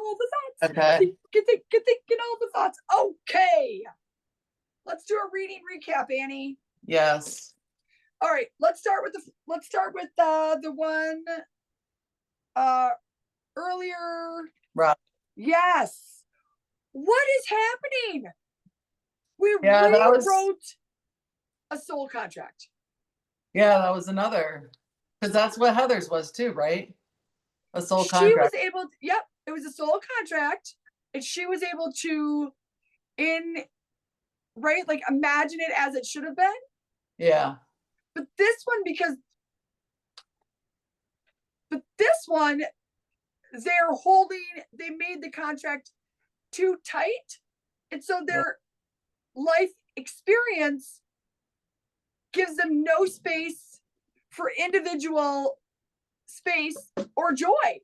all the thoughts. Okay. Get thinking all the thoughts. Okay. Let's do a reading recap, Annie. Yes. All right. Let's start with the one earlier. Right. Yes. What is happening? We Yeah, that was rewrote a soul contract. yeah, that was another because that's what Heather's was too, right? A soul She contract. was able to, yep, it was a soul contract, and she was able to like imagine it as it should have been. Yeah. But this one, they made the contract too tight. And so their life experience gives them no space for individual space or joy.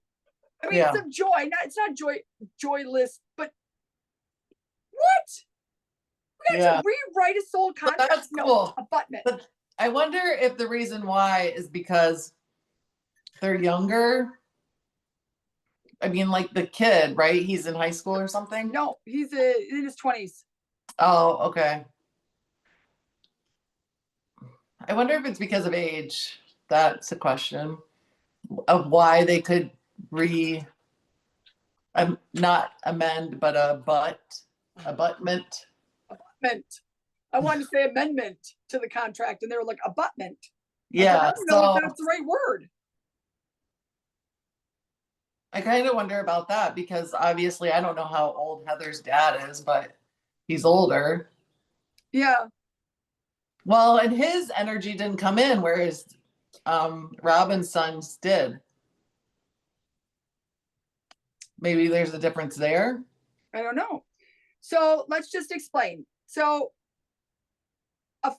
I mean, Yeah. some joy, it's not joyless, but what? We got to rewrite a soul contract. That's cool. No, abutment. But I wonder if the reason why is because they're younger. I mean, like the kid, right? He's in high school or something. No, he's in his 20s. Oh, okay. I wonder if it's because of age. That's a question of why they could not amend, but abutment. Abutment. I wanted to say amendment to the contract, and they were like abutment. Yeah, I don't know if that's the right word. I kind of wonder about that because obviously I don't know how old Heather's dad is, but he's older. Yeah. Well, and his energy didn't come in, whereas Robin's sons did. Maybe there's a difference there. I don't know. So let's just explain. So the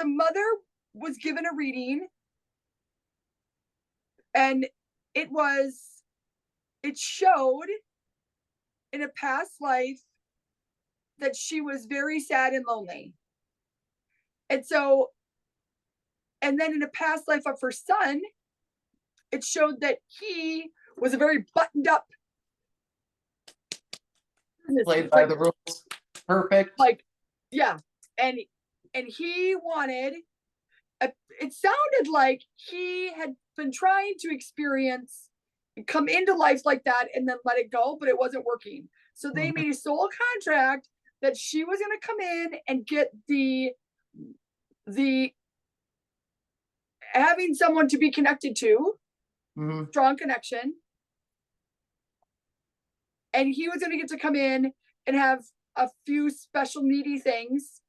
mother was given a reading, and it showed in a past life that she was very sad and lonely. And then in a past life of her son, it showed that he was a very buttoned up, played by the rules. Perfect. Like, yeah. And he wanted, it sounded like he had been trying to experience and come into life like that and then let it go, but it wasn't working. So they made a soul contract that she was going to come in and get the having someone to be connected to, strong connection. And he was going to get to come in and have a few special needy things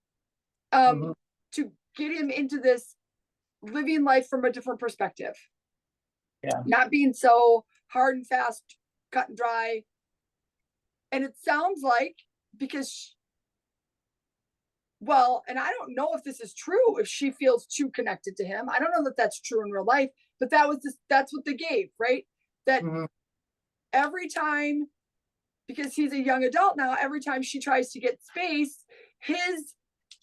to get him into this living life from a different perspective. Yeah. Not being so hard and fast, cut and dry. And it sounds like because, and I don't know if this is true, if she feels too connected to him. I don't know that that's true in real life, but that's what they gave, right? That every time, because he's a young adult now, every time she tries to get space,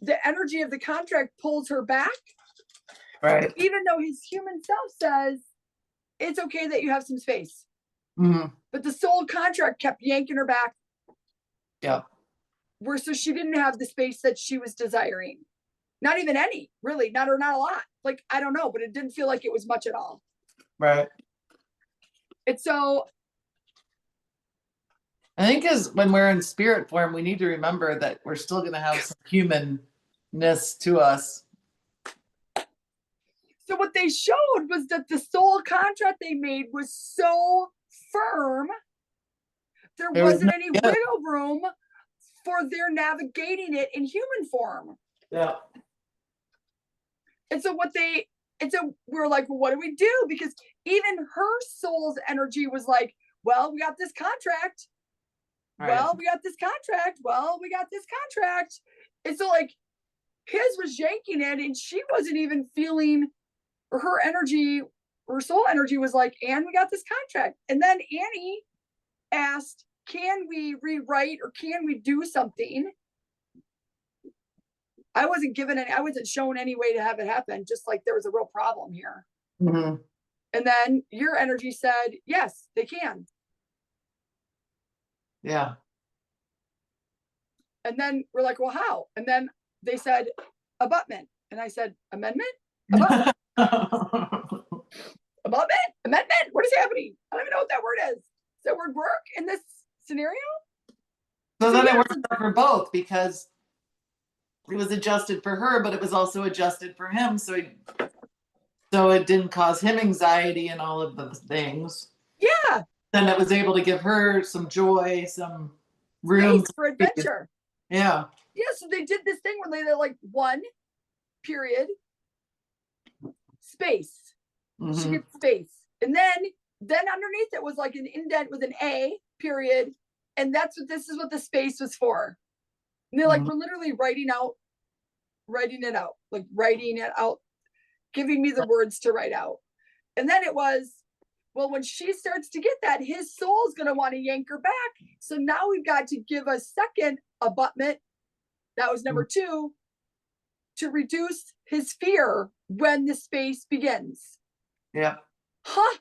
the energy of the contract pulls her back. Right. Even though his human self says, it's okay that you have some space. But the soul contract kept yanking her back. Yeah. So she didn't have the space that she was desiring. Not even any, really, not a lot. Like, I don't know, but it didn't feel like it was much at all. Right. And so I think as when we're in spirit form, we need to remember that we're still going to have some humanness to us. So what they showed was that the soul contract they made was so firm, there wasn't any wiggle room for their navigating it in human form. Yeah. And so we're like, well, what do we do? Because even her soul's energy was like, well, we got this contract. Right. Well, we got this contract. Well, we got this contract. And so like his was yanking it, and she wasn't even feeling, or her energy, her soul energy was like, and we got this contract. And then Annie asked, can we rewrite or can we do something? I wasn't shown any way to have it happen, just like there was a real problem here. And then your energy said, yes, they can. Yeah. And then we're like, well, how? And then they said abutment. And I said, amendment? Abutment? Abutment? Amendment? What is happening? I don't even know what that word is. Does that word work in this scenario? So then yeah, it worked out for both because it was adjusted for her, but it was also adjusted for him. So it didn't cause him anxiety and all of the things. Yeah. Then it was able to give her some joy, some room Space for adventure. Yeah. Yeah. So they did this thing where they're like 1 period space. Mm-hmm. She gets space. And then underneath it was like an indent with an A period. And this is what the space was for. And they're like, we're literally writing it out, like writing it out, giving me the words to write out. And then it was, well, when she starts to get that, his soul's going to want to yank her back. So now we've got to give a second abutment. That was number 2, to reduce his fear when the space begins. Yeah. Huh.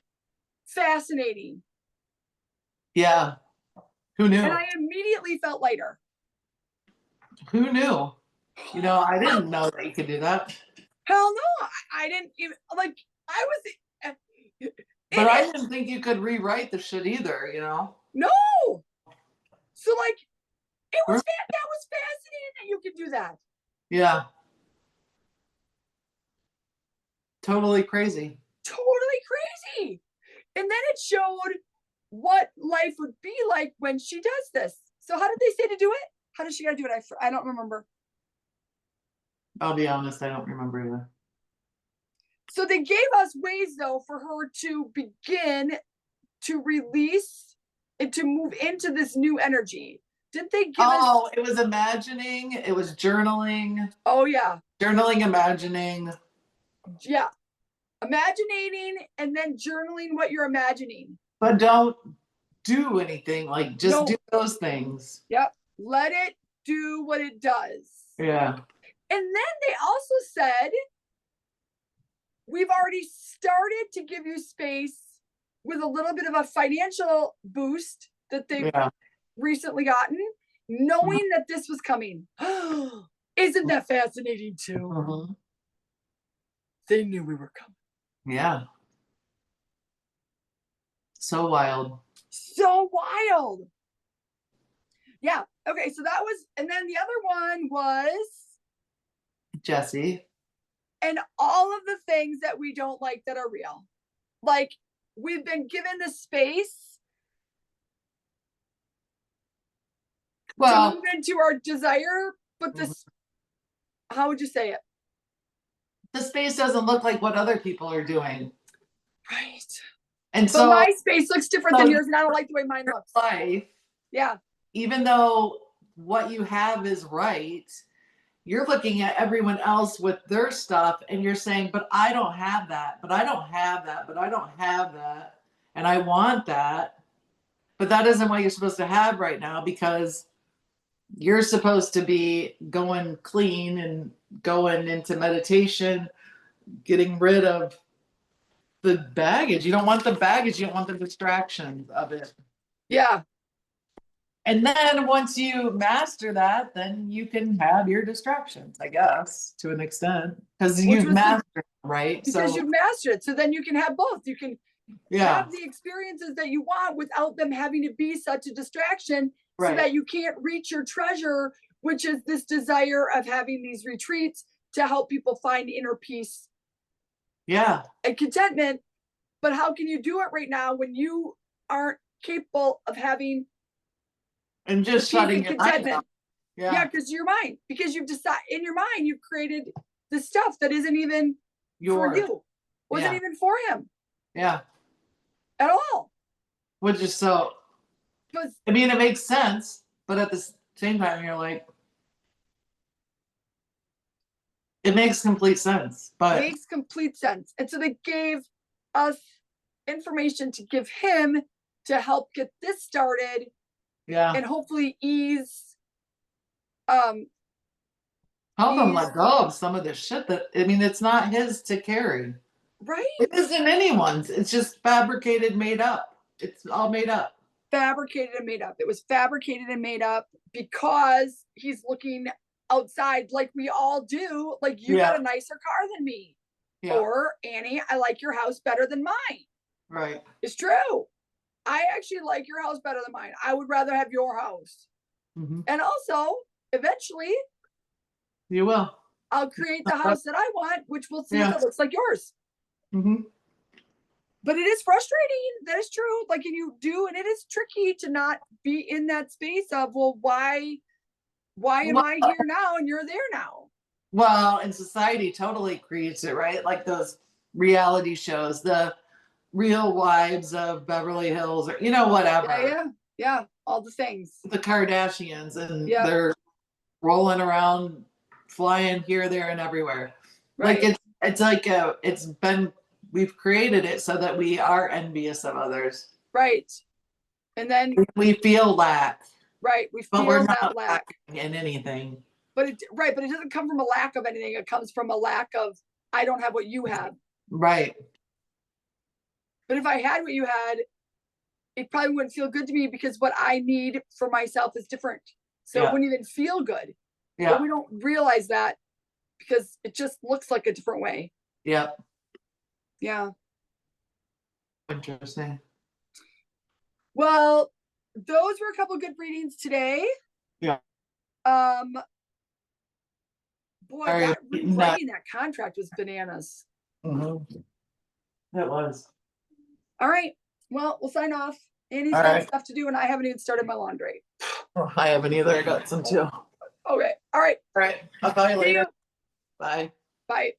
Fascinating. Yeah. Who knew? And I immediately felt lighter. Who knew? You know, I didn't know that you could do that. Hell no. I didn't even, like, I was. But I didn't think you could rewrite the shit either, you know? No. So, like, that was fascinating that you could do that. Yeah. Totally crazy. Totally crazy. And then it showed what life would be like when she does this. So how did they say to do it? How does she got to do it? I don't remember. I'll be honest, I don't remember either. So they gave us ways, though, for her to begin to release and to move into this new energy. Didn't they give us? Oh, it was imagining. It was journaling. Oh, yeah. Journaling, imagining. Yeah. Imaginating and then journaling what you're imagining. But don't do anything. Like, just do those things. Yep. Let it do what it does. Yeah. And then they also said, we've already started to give you space with a little bit of a financial boost that they've recently gotten, knowing that this was coming. Isn't that fascinating too? Mm-hmm. They knew we were coming. Yeah. So wild. So wild. Yeah. Okay. So that was, and then the other one was Jesse. And all of the things that we don't like that are real. Like, we've been given the space to move into our desire, but this, how would you say it? The space doesn't look like what other people are doing. Right. And but so my space looks different than yours, and I don't like the way mine looks. Life, yeah. Even though what you have is right, you're looking at everyone else with their stuff and you're saying, but I don't have that, but I don't have that, but I don't have that. And I want that. But that isn't what you're supposed to have right now, because you're supposed to be going clean and going into meditation, getting rid of the baggage. You don't want the baggage. You don't want the distractions of it. Yeah. And then once you master that, then you can have your distractions, I guess, to an extent, because you've mastered it, right? Because you've mastered it. So then you can have both. You can have the experiences that you want without them having to be such a distraction, so that you can't reach your treasure, which is this desire of having these retreats to help people find inner peace. Yeah. And contentment. But how can you do it right now when you aren't capable of having and just shutting your mind up? Yeah, because your mind, because you've decided in your mind, you've created the stuff that isn't even for you, wasn't even for him. Yeah. At all. Which is so, I mean, it makes sense, but at the same time, you're like, it makes complete sense. But it makes complete sense. And so they gave us information to give him to help get this started. Yeah. And hopefully ease help him let go of some of this shit that, I mean, it's not his to carry. Right. It isn't anyone's. It's just fabricated, made up. It's all made up. fabricated and made up. It was fabricated and made up because he's looking outside like we all do. Like, you got a nicer car than me. Yeah. Or, Annie, I like your house better than mine. Right. It's true. I actually like your house better than mine. I would rather have your house. Mhm. And also, eventually, You will. I'll create the house that I want, which we'll see if Yeah. it looks like yours. Mhm. But it is frustrating. That is true. Like, and you do, and it is tricky to not be in that space of, well, why am I here now and you're there now? Well, and society totally creates it, right? Like those reality shows, the Real Wives of Beverly Hills, or whatever. Yeah. All the things. The Kardashians, and Yep. they're rolling around, flying here, there, and everywhere. Right. Like it's like we've created it so that we are envious of others. Right. And then We feel lack. Right. We But feel we're that not lack. in anything. But it doesn't come from a lack of anything. It comes from a lack of, I don't have what you have. Right. But if I had what you had, it probably wouldn't feel good to me because what I need for myself is different. So it wouldn't even feel good. Yeah. But we don't realize that because it just looks like a different way. Yep. Yeah. Interesting. Well, those were a couple of good readings today. Yeah. Boy, that writing that contract was bananas. Mm-hmm. It was. All right. Well, we'll sign off. Annie's got stuff to do, and I haven't even started my laundry. Oh, I haven't either. I got some too. Okay. All right. All right. I'll call you See later. you. Bye. Bye.